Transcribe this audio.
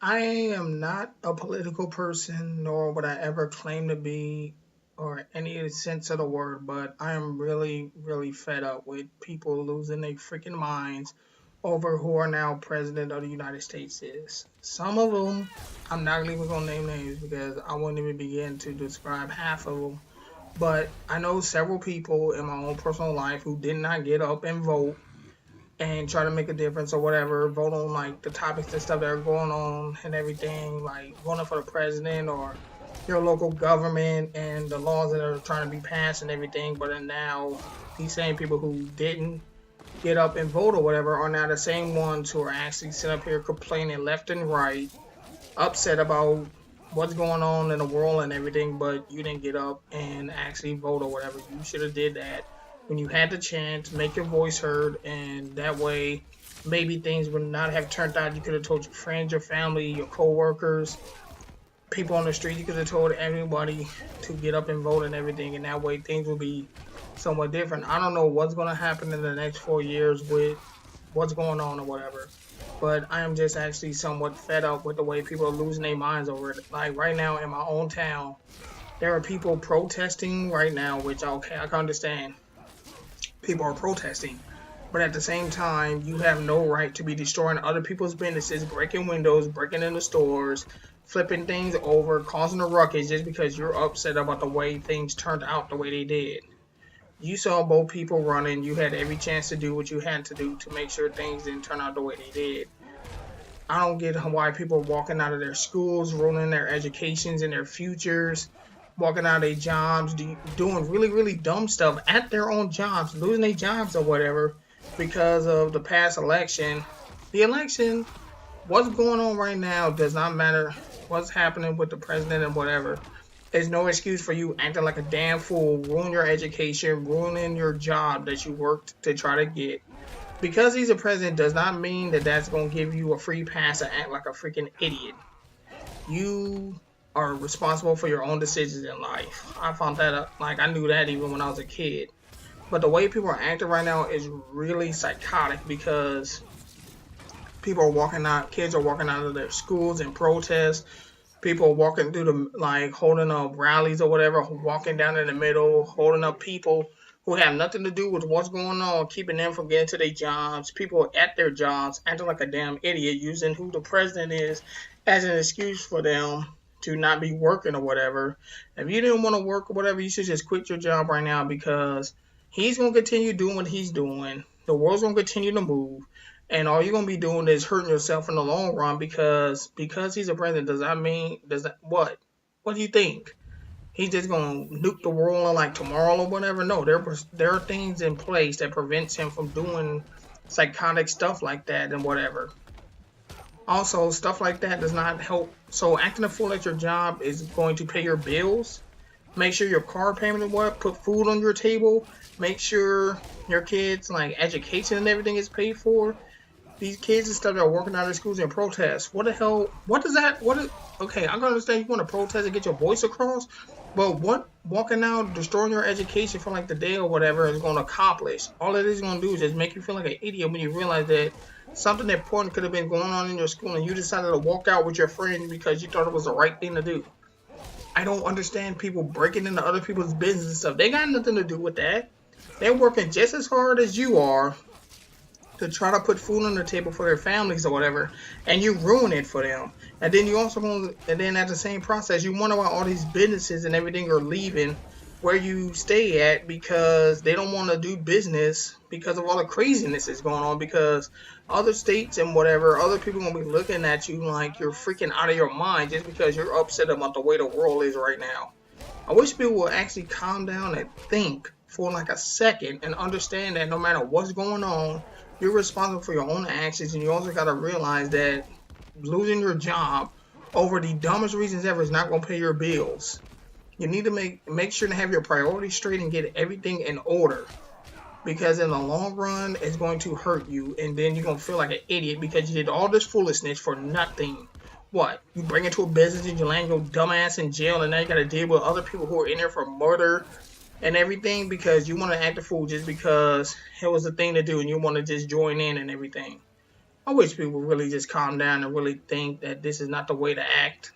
I am not a political person, nor would I ever claim to be, or any sense of the word, but I am really, really fed up with people losing their freaking minds over who our now president of the United States is. Some of them, I'm not even going to name names because I wouldn't even begin to describe half of them. But I know several people in my own personal life who did not get up and vote and try to make a difference or whatever, vote on like the topics and stuff that are going on and everything, like voting for the president or your local government and the laws that are trying to be passed and everything. But then now these same people who didn't get up and vote or whatever are now the same ones who are actually sitting up here complaining left and right, upset about what's going on in the world and everything, but you didn't get up and actually vote or whatever. You should have did that when you had the chance, make your voice heard, and that way maybe things would not have turned out. You could have told your friends, your family, your co-workers, people on the street. You could have told everybody to get up and vote and everything, and that way things will be somewhat different. I don't know what's going to happen in the next 4 years with what's going on or whatever. But I am just actually somewhat fed up with the way people are losing their minds over it. Like right now in my own town, there are people protesting right now, which okay, I can understand. People are protesting. But at the same time, you have no right to be destroying other people's businesses, breaking windows, breaking into stores, flipping things over, causing a ruckus just because you're upset about the way things turned out the way they did. You saw both people running. You had every chance to do what you had to do to make sure things didn't turn out the way they did. I don't get why people are walking out of their schools, ruining their educations and their futures, walking out of their jobs, doing really, really dumb stuff at their own jobs, losing their jobs or whatever because of the past election. The election, what's going on right now does not matter. What's happening with the president and whatever. There's no excuse for you acting like a damn fool, ruining your education, ruining your job that you worked to try to get. Because he's a president does not mean that that's going to give you a free pass to act like a freaking idiot. You are responsible for your own decisions in life. I found that like I knew that even when I was a kid. But the way people are acting right now is really psychotic because people are walking out, kids are walking out of their schools in protest. People are walking through the like holding up rallies or whatever, walking down in the middle, holding up people who have nothing to do with what's going on, keeping them from getting to their jobs. People at their jobs acting like a damn idiot, using who the president is as an excuse for them to not be working or whatever. If you didn't want to work or whatever, you should just quit your job right now because he's going to continue doing what he's doing. The world's going to continue to move. And all you're gonna be doing is hurting yourself in the long run because he's a president. Does that mean does that what? What do you think? He's just gonna nuke the world in like tomorrow or whatever? No, there are things in place that prevents him from doing psychotic stuff like that and whatever. Also, stuff like that does not help. So acting a fool at your job is going to pay your bills. Make sure your car payment and what, put food on your table. Make sure your kids like education and everything is paid for. These kids and stuff that are working out of schools and protest. What the hell? What does that? What is? Okay, I can understand you want to protest and get your voice across, but what walking out, destroying your education for like the day or whatever is going to accomplish? All it is going to do is just make you feel like an idiot when you realize that something important could have been going on in your school and you decided to walk out with your friends because you thought it was the right thing to do. I don't understand people breaking into other people's business and stuff. They got nothing to do with that. They're working just as hard as you are to try to put food on the table for their families or whatever, and you ruin it for them. And then you also going, and then at the same process, you wonder why all these businesses and everything are leaving where you stay at because they don't want to do business because of all the craziness that's going on. Because other states and whatever, other people gonna be looking at you like you're freaking out of your mind just because you're upset about the way the world is right now. I wish people would actually calm down and think for like a second and understand that no matter what's going on, you're responsible for your own actions, and you also got to realize that losing your job over the dumbest reasons ever is not going to pay your bills. You need to make sure to have your priorities straight and get everything in order, because in the long run, it's going to hurt you, and then you're going to feel like an idiot because you did all this foolishness for nothing. What? You bring it to a business and you land your dumbass in jail, and now you got to deal with other people who are in there for murder and everything because you want to act a fool just because it was the thing to do and you want to just join in and everything. I wish people really just calm down and really think that this is not the way to act.